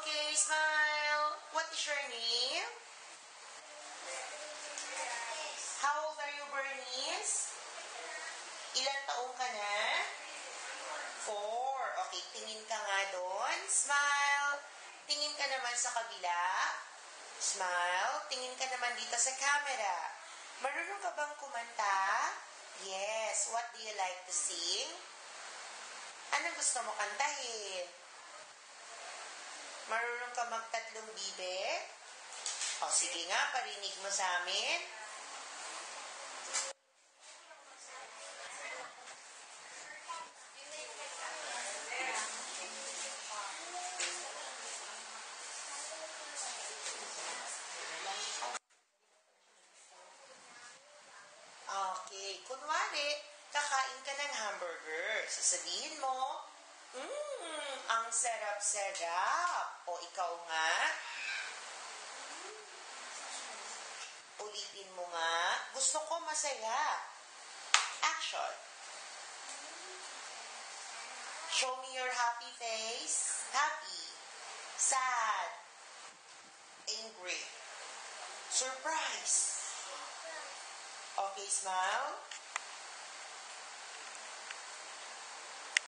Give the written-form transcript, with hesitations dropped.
Okay, smile. What is your name? How old are you, Bernice? Ilan taong ka na? 4. Okay, tingin ka nga doon. Smile. Tingin ka naman sa kabila. Smile. Tingin ka naman dito sa camera. Marunong ka bang kumanta? Yes. What do you like to sing? Anong gusto mo kantahin? Marunong ka magtatlong bibig? O, sige nga, parinig mo sa amin. Okay, kunwari, kakain ka ng hamburger. Sasabihin mo, ang sarap-sarap. O ikaw nga, ulitin mo nga, gusto ko masaya. Action. Show me your happy face. Happy, sad, angry, surprise. Okay, smile.